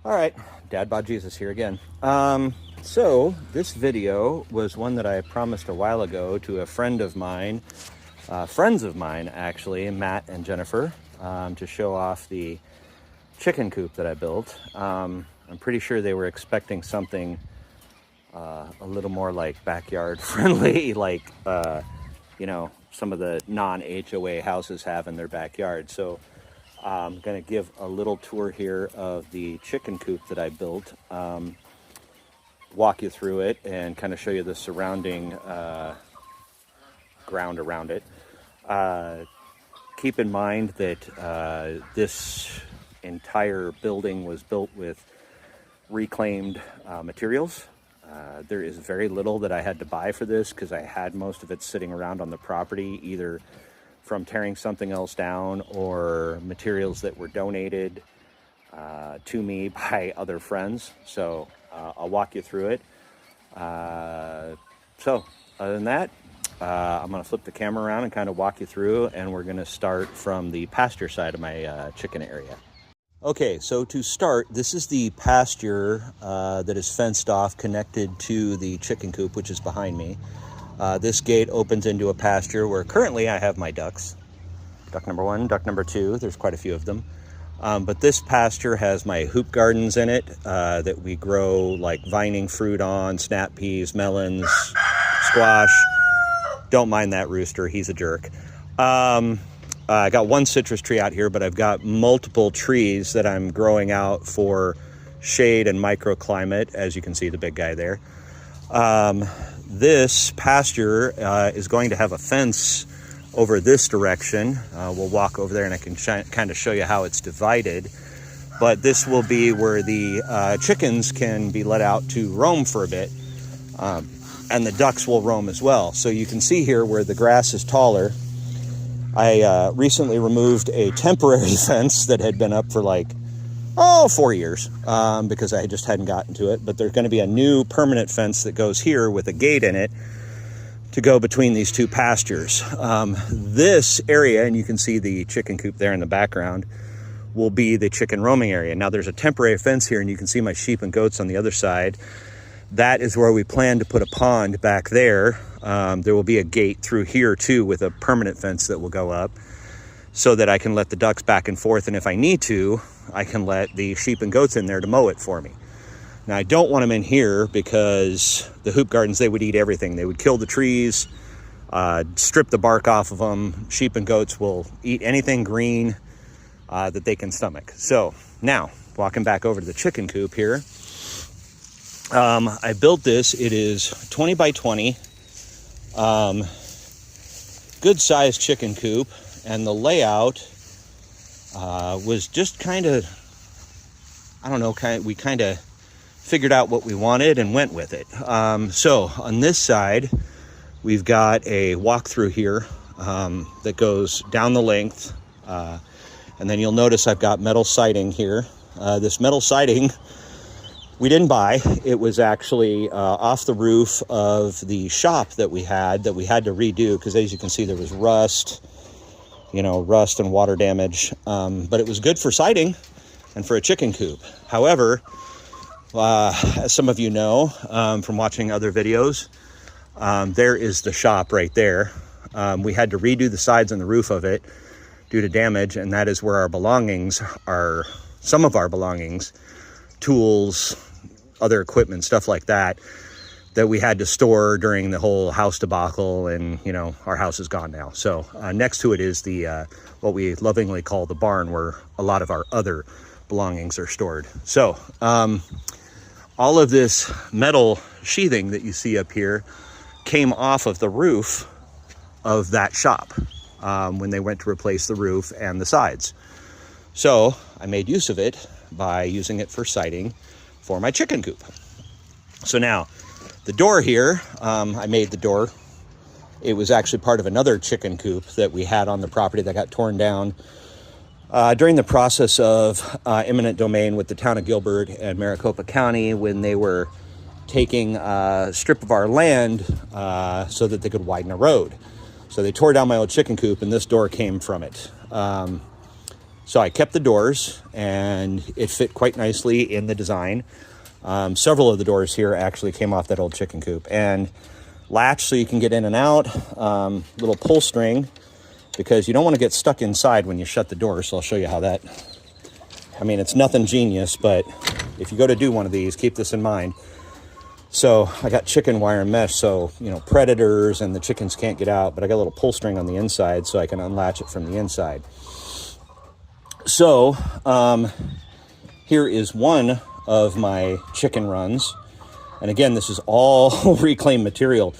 All right, Dad Bod Jesus here again. So this video was one that I promised a while ago to a friend of mine, friends of mine actually, Matt and Jennifer, to show off the chicken coop that I built. I'm pretty sure they were expecting something a little more like backyard friendly, like some of the non-HOA houses have in their backyard. So I'm going to give a little tour here of the chicken coop that I built, walk you through it, and kind of show you the surrounding ground around it. Keep in mind that this entire building was built with reclaimed materials. There is very little that I had to buy for this because I had most of it sitting around on the property, either from tearing something else down or materials that were donated to me by other friends. So I'll walk you through it. So other than that, I'm going to flip the camera around and kind of walk you through, and we're going to start from the pasture side of my chicken area. Okay, so to start, this is the pasture that is fenced off, connected to the chicken coop, which is behind me. This gate opens into a pasture where currently I have my ducks. Duck number 1, duck number 2, there's quite a few of them. But this pasture has my hoop gardens in it that we grow like vining fruit on, snap peas, melons, squash. Don't mind that rooster, he's a jerk. I got one citrus tree out here, but I've got multiple trees that I'm growing out for shade and microclimate, as you can see the big guy there. This pasture is going to have a fence over this direction. We'll walk over there and I can kind of show you how it's divided. But this will be where the chickens can be let out to roam for a bit. And the ducks will roam as well. So you can see here where the grass is taller. I recently removed a temporary fence that had been up for like, 4 years, because I just hadn't gotten to it. But there's going to be a new permanent fence that goes here with a gate in it to go between these two pastures. This area, and you can see the chicken coop there in the background, will be the chicken roaming area. Now there's a temporary fence here, and you can see my sheep and goats on the other side. That is where we plan to put a pond back there. There will be a gate through here too with a permanent fence that will go up so that I can let the ducks back and forth. And if I need to, I can let the sheep and goats in there to mow it for me. Now I don't want them in here because the hoop gardens, they would eat everything. They would kill the trees, strip the bark off of them. Sheep and goats will eat anything green that they can stomach. So now walking back over to the chicken coop here. I built this. It is 20 by 20, good sized chicken coop, and the layout was just kind of, we kind of figured out what we wanted and went with it. So on this side, we've got a walk-through here that goes down the length, and then you'll notice I've got metal siding here. This metal siding we didn't buy. It was actually off the roof of the shop that we had to redo, because as you can see there was rust and water damage, but it was good for siding and for a chicken coop. However, as some of you know from watching other videos, there is the shop right there. We had to redo the sides and the roof of it due to damage, and that is where our belongings are, some of our belongings, tools, other equipment, stuff like that we had to store during the whole house debacle, and our house is gone now. So next to it is the what we lovingly call the barn, where a lot of our other belongings are stored. So all of this metal sheathing that you see up here came off of the roof of that shop when they went to replace the roof and the sides. So I made use of it by using it for siding for my chicken coop. So now the door here, I made the door. It was actually part of another chicken coop that we had on the property that got torn down during the process of eminent domain with the town of Gilbert and Maricopa County, when they were taking a strip of our land so that they could widen a road. So they tore down my old chicken coop, and this door came from it. So I kept the doors, and it fit quite nicely in the design. Several of the doors here actually came off that old chicken coop. And latch so you can get in and out. Little pull string, because you don't want to get stuck inside when you shut the door. So I'll show you how that... I mean, it's nothing genius, but if you go to do one of these, keep this in mind. So I got chicken wire and mesh, so, you know, predators and the chickens can't get out, but I got a little pull string on the inside so I can unlatch it from the inside. So here is one of my chicken runs. And again, this is all reclaimed material.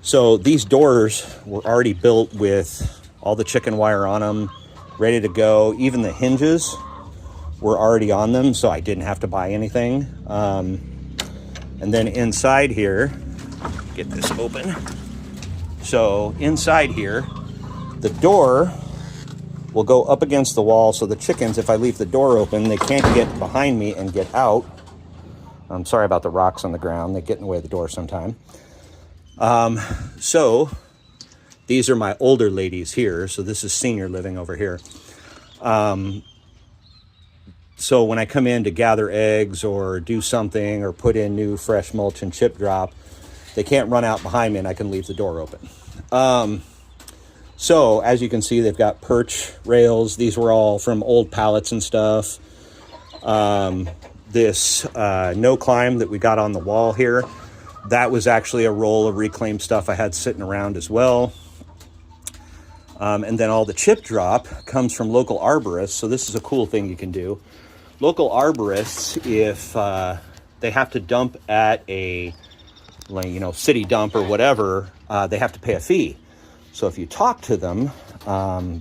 So these doors were already built with all the chicken wire on them, ready to go. Even the hinges were already on them, so I didn't have to buy anything. And then inside here, get this open. So inside here, the door will go up against the wall, so the chickens, if I leave the door open, they can't get behind me and get out. I'm sorry about the rocks on the ground. They get in the way of the door sometime. So these are my older ladies here. So this is senior living over here. So when I come in to gather eggs or do something or put in new fresh mulch and chip drop, they can't run out behind me and I can leave the door open. So as you can see, they've got perch rails. These were all from old pallets and stuff. This no climb that we got on the wall here, that was actually a roll of reclaimed stuff I had sitting around as well. And then all the chip drop comes from local arborists. So this is a cool thing you can do. Local arborists, if they have to dump at a, you know, city dump or whatever, they have to pay a fee. So if you talk to them,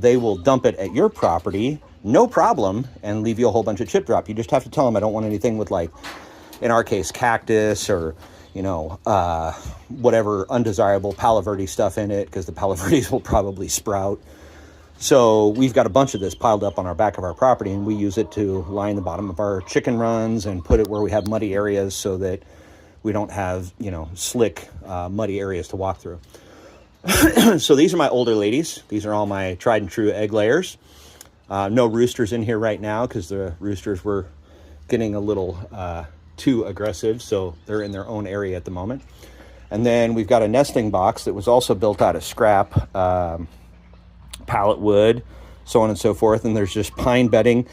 they will dump it at your property, no problem, and leave you a whole bunch of chip drop. You just have to tell them, I don't want anything with, like, in our case, cactus or, you know, whatever undesirable Palo Verde stuff in it, because the Palo Verdes will probably sprout. So we've got a bunch of this piled up on our back of our property, and we use it to line the bottom of our chicken runs and put it where we have muddy areas so that we don't have, you know, slick, muddy areas to walk through. So these are my older ladies. These are all my tried and true egg layers. No roosters in here right now because the roosters were getting a little too aggressive, so they're in their own area at the moment. And then we've got a nesting box that was also built out of scrap pallet wood, so on and so forth. And there's just pine bedding.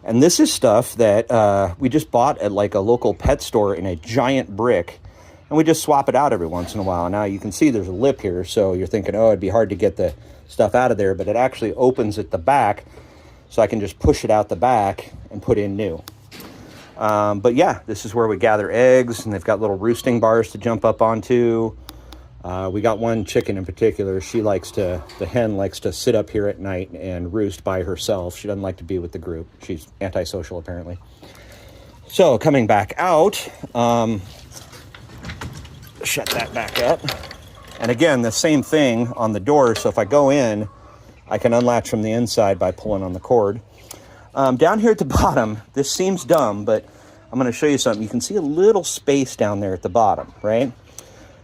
And this is stuff that we just bought at like a local pet store in a giant brick. And we just swap it out every once in a while. Now you can see there's a lip here, so you're thinking, oh, it'd be hard to get the stuff out of there, but it actually opens at the back, so I can just push it out the back and put in new. But yeah, this is where we gather eggs, and they've got little roosting bars to jump up onto. We got one chicken in particular. The hen likes to sit up here at night and roost by herself. She doesn't like to be with the group. She's antisocial, apparently. So coming back out, shut that back up. And again, the same thing on the door. So if I go in, I can unlatch from the inside by pulling on the cord. Down here at the bottom, this seems dumb, but I'm going to show you something. You can see a little space down there at the bottom, right?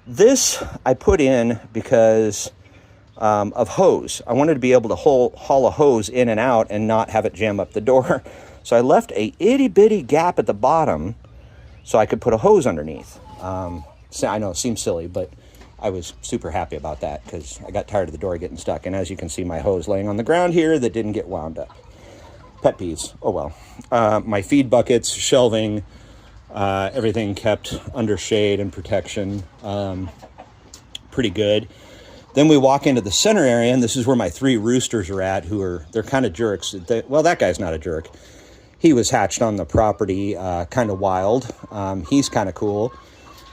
This I put in because of hose. I wanted to be able to haul a hose in and out and not have it jam up the door. So I left a itty bitty gap at the bottom so I could put a hose underneath. So I know it seems silly, but I was super happy about that because I got tired of the door getting stuck. And as you can see, my hose laying on the ground here that didn't get wound up. Pet peeves. Oh well. My feed buckets, shelving, everything kept under shade and protection. Pretty good. Then we walk into the center area, and this is where my 3 roosters are at, they're kind of jerks. Well, that guy's not a jerk. He was hatched on the property, kind of wild. He's kind of cool.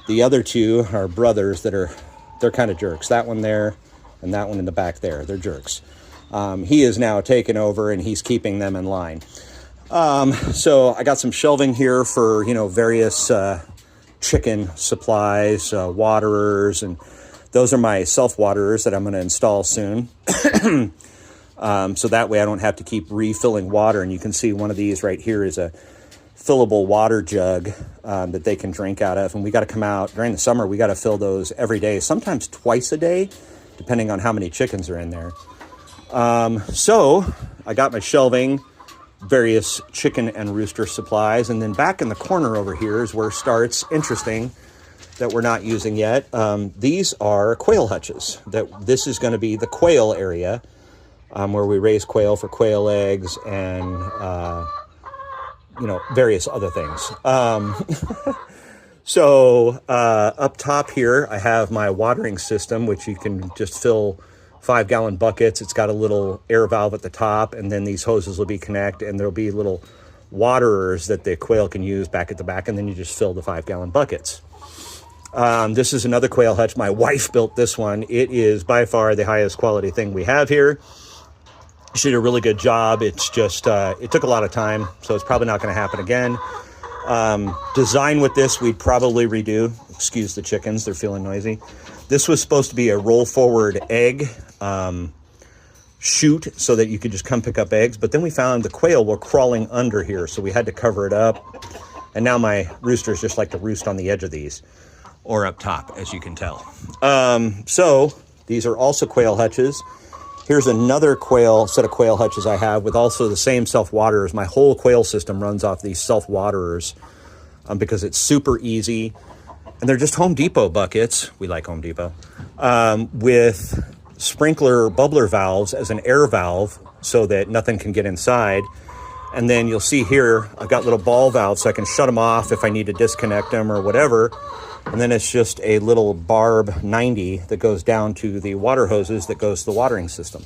The other 2 are brothers they're kind of jerks. That one there and that one in the back there, they're jerks. He is now taken over, and he's keeping them in line. So I got some shelving here for, various chicken supplies, waterers, and those are my self-waterers that I'm going to install soon. So that way I don't have to keep refilling water. And you can see one of these right here is a fillable water jug that they can drink out of. And we got to come out during the summer. We got to fill those every day, sometimes twice a day, depending on how many chickens are in there. So I got my shelving. various chicken and rooster supplies. And then back in the corner over here is where it starts interesting, that we're not using yet. These are quail hutches. This is going to be the quail area, where we raise quail for quail eggs and various other things. So up top here, I have my watering system, which you can just fill 5-gallon buckets. It's got a little air valve at the top, and then these hoses will be connected, and there'll be little waterers that the quail can use back at the back, and then you just fill the 5-gallon buckets. This is another quail hutch. My wife built this one. It is by far the highest quality thing we have here. She did a really good job. It's just, it took a lot of time, so it's probably not going to happen again. Design with this, we'd probably redo. Excuse the chickens, they're feeling noisy. This was supposed to be a roll forward egg chute so that you could just come pick up eggs. But then we found the quail were crawling under here, so we had to cover it up. And now my roosters just like to roost on the edge of these, or up top, as you can tell. So these are also quail hutches. Here's another set of quail hutches I have with also the same self-waterers. My whole quail system runs off these self-waterers because it's super easy. And they're just Home Depot buckets. We like Home Depot. With sprinkler bubbler valves as an air valve so that nothing can get inside. And then you'll see here, I've got little ball valves so I can shut them off if I need to disconnect them or whatever. And then it's just a little barb 90 that goes down to the water hoses that goes to the watering system.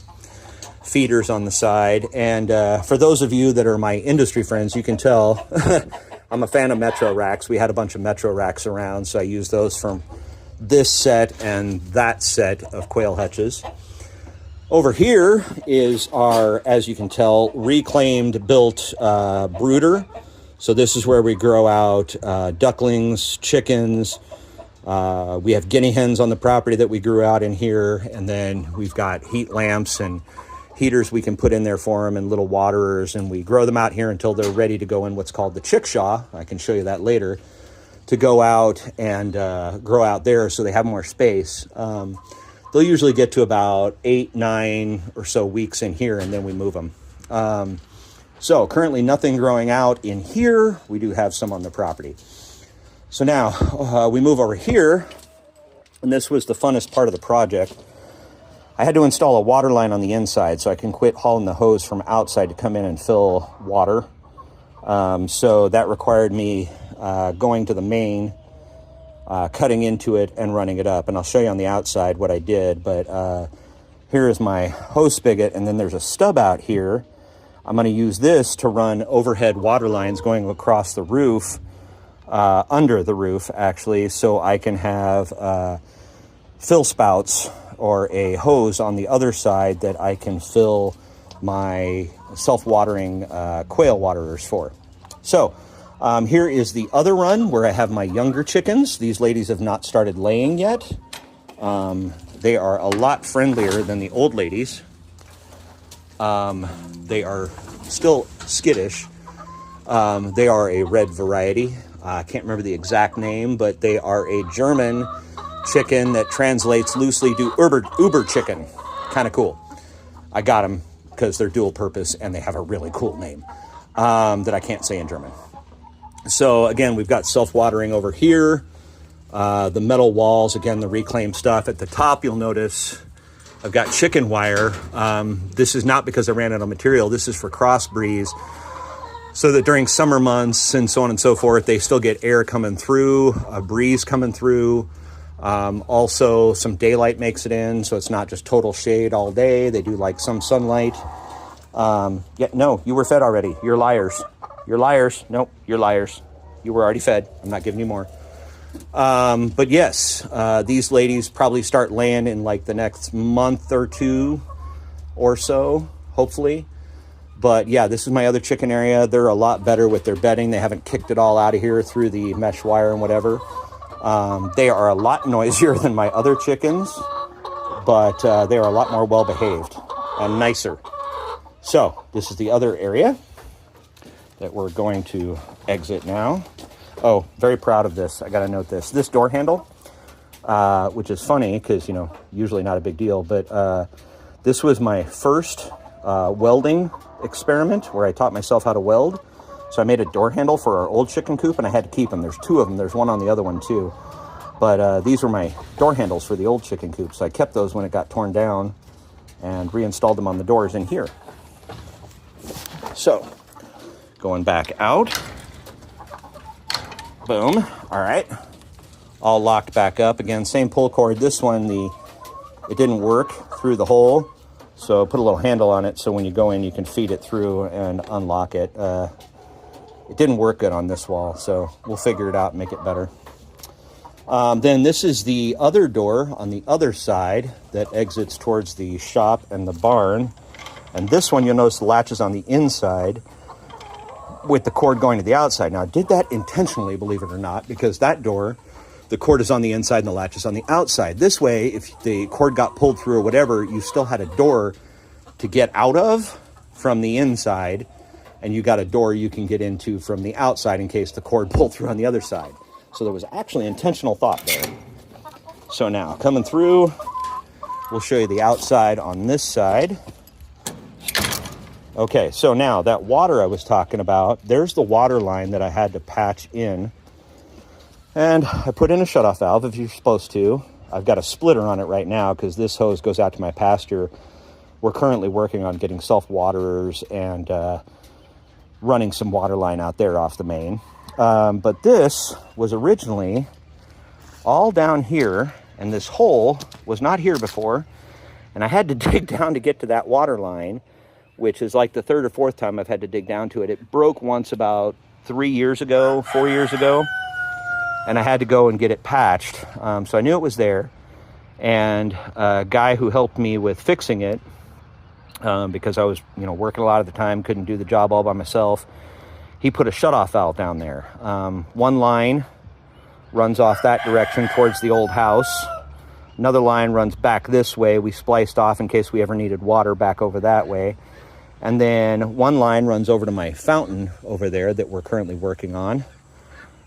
Feeders on the side. And for those of you that are my industry friends, you can tell I'm a fan of Metro racks. We had a bunch of Metro racks around, so I used those from this set and that set of quail hutches. Over here is our, as you can tell, reclaimed built brooder. So this is where we grow out ducklings, chickens. We have guinea hens on the property that we grew out in here. And then we've got heat lamps and heaters we can put in there for them and little waterers. And we grow them out here until they're ready to go in what's called the chickshaw. I can show you that later. To go out and grow out there so they have more space. They'll usually get to about 8, 9 or so weeks in here, and then we move them. So currently nothing growing out in here. We do have some on the property. So now we move over here, and this was the funnest part of the project. I had to install a water line on the inside so I can quit hauling the hose from outside to come in and fill water. So that required me going to the main, cutting into it and running it up. And I'll show you on the outside what I did. But here is my hose spigot, and then there's a stub out here. I'm going to use this to run overhead water lines going across the roof, under the roof actually, so I can have fill spouts or a hose on the other side that I can fill my self-watering quail waterers for. So here is the other run where I have my younger chickens. These ladies have not started laying yet. They are a lot friendlier than the old ladies. They are still skittish. They are a red variety. I can't remember the exact name, but they are a German chicken that translates loosely to Uber chicken. Kind of cool. I got them because they're dual purpose and they have a really cool name that I can't say in German. So again, we've got self-watering over here. The metal walls, again, the reclaimed stuff. At the top, you'll notice I've got chicken wire. This is not because I ran out of material. This is for cross breeze, so that during summer months and so on and so forth, they still get air coming through, a breeze coming through. Also, some daylight makes it in, so it's not just total shade all day. They do like some sunlight. Yeah, no, you were fed already. You're liars. You're liars. Nope, you're liars. You were already fed. I'm not giving you more. But yes, these ladies probably start laying in like the next month or two or so, hopefully. But yeah, this is my other chicken area. They're a lot better with their bedding. They haven't kicked it all out of here through the mesh wire and whatever. They are a lot noisier than my other chickens, but they are a lot more well-behaved and nicer. So this is the other area that we're going to exit now. Oh, very proud of this. I got to note this. This door handle, which is funny because, usually not a big deal, but this was my first welding experiment where I taught myself how to weld. So I made a door handle for our old chicken coop, and I had to keep them. There's 2 of them. There's one on the other one too. But these were my door handles for the old chicken coop. So I kept those when it got torn down and reinstalled them on the doors in here. So going back out. Boom. All right. All locked back up. Again, same pull cord. This one, it didn't work through the hole. So put a little handle on it so when you go in, you can feed it through and unlock it. It didn't work good on this wall, so we'll figure it out and make it better. Then this is the other door on the other side that exits towards the shop and the barn. And this one, you'll notice the latch is on the inside with the cord going to the outside. Now, I did that intentionally, believe it or not, because that door, the cord is on the inside and the latch is on the outside. This way, if the cord got pulled through or whatever, you still had a door to get out of from the inside, and you got a door you can get into from the outside in case the cord pulled through on the other side. So there was actually intentional thought there. So now, coming through, we'll show you the outside on this side. Okay, so now that water I was talking about, there's the water line that I had to patch in. And I put in a shutoff valve, if you're supposed to. I've got a splitter on it right now because this hose goes out to my pasture. We're currently working on getting self-waterers and running some water line out there off the main. But this was originally all down here, and this hole was not here before. And I had to dig down to get to that water line, which is like the 3rd or 4th time I've had to dig down to it. It broke once about 4 years ago, and I had to go and get it patched. So I knew it was there. And a guy who helped me with fixing it, because I was, working a lot of the time, couldn't do the job all by myself, he put a shutoff valve down there. One line runs off that direction towards the old house. Another line runs back this way. We spliced off in case we ever needed water back over that way. And then one line runs over to my fountain over there that we're currently working on.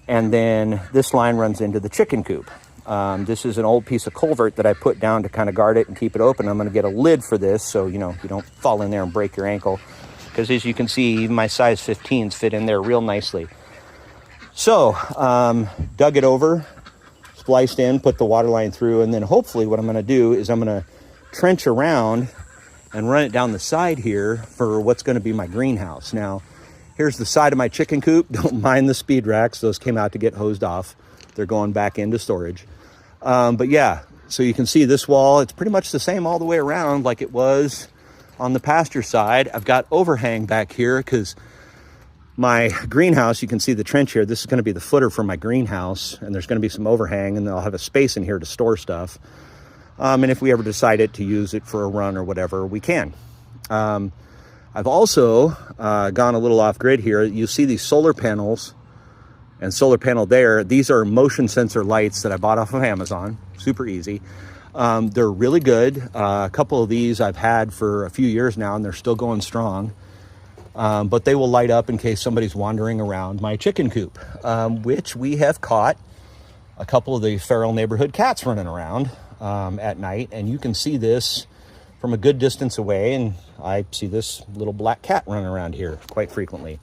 And then this line runs into the chicken coop. This is an old piece of culvert that I put down to kind of guard it and keep it open. I'm going to get a lid for this so, you don't fall in there and break your ankle. Because as you can see, even my size 15s fit in there real nicely. So, dug it over, spliced in, put the water line through, and then hopefully what I'm going to do is I'm going to trench around and run it down the side here for what's going to be my greenhouse. Now, here's the side of my chicken coop. Don't mind the speed racks. Those came out to get hosed off. They're going back into storage. But yeah, so you can see this wall. It's pretty much the same all the way around like it was on the pasture side. I've got overhang back here because my greenhouse, you can see the trench here. This is going to be the footer for my greenhouse, and there's going to be some overhang, and I'll have a space in here to store stuff. And if we ever decided to use it for a run or whatever, we can. I've also gone a little off grid here. You see these solar panels and solar panel there. These are motion sensor lights that I bought off of Amazon. Super easy. They're really good. A couple of these I've had for a few years now, and they're still going strong. But they will light up in case somebody's wandering around my chicken coop, which we have caught a couple of the feral neighborhood cats running around at night. And you can see this from a good distance away, and I see this little black cat running around here quite frequently.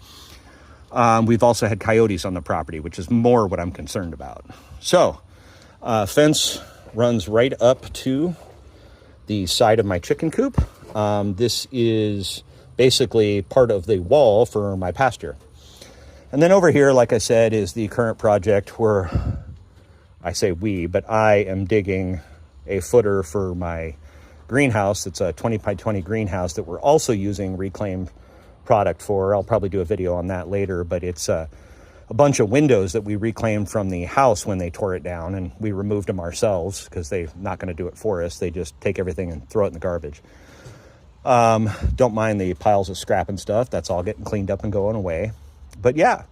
We've also had coyotes on the property, which is more what I'm concerned about. So, fence runs right up to the side of my chicken coop. This is basically part of the wall for my pasture. And then over here, like I said, is the current project where I say we, but I am digging a footer for my greenhouse. It's a 20 by 20 greenhouse that we're also using reclaimed product for. I'll probably do a video on that later, but it's a bunch of windows that we reclaimed from the house when they tore it down, and we removed them ourselves because they're not going to do it for us. They just take everything and throw it in the garbage. Don't mind the piles of scrap and stuff. That's all getting cleaned up and going away. But yeah,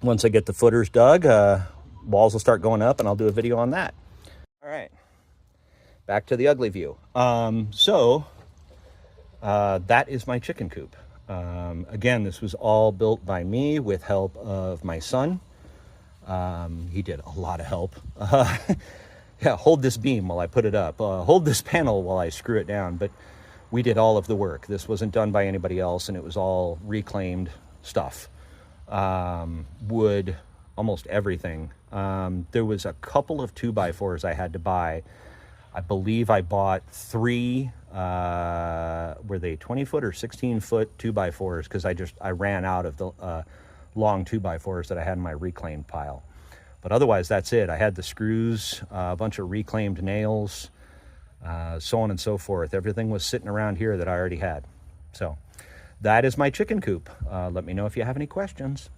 once I get the footers dug, walls will start going up, and I'll do a video on that. All right, back to the ugly view. So that is my chicken coop. Again, this was all built by me with help of my son. He did a lot of help. Yeah, hold this beam while I put it up. Hold this panel while I screw it down. But we did all of the work. This wasn't done by anybody else, and it was all reclaimed stuff. Wood, almost everything. There was a couple of 2x4s I had to buy. I believe I bought 3, were they 20-foot or 16-foot 2x4s, because I ran out of the long 2x4s that I had in my reclaimed pile. But otherwise, that's it. I had the screws, a bunch of reclaimed nails, so on and so forth. Everything was sitting around here that I already had. So that is my chicken coop. Let me know if you have any questions.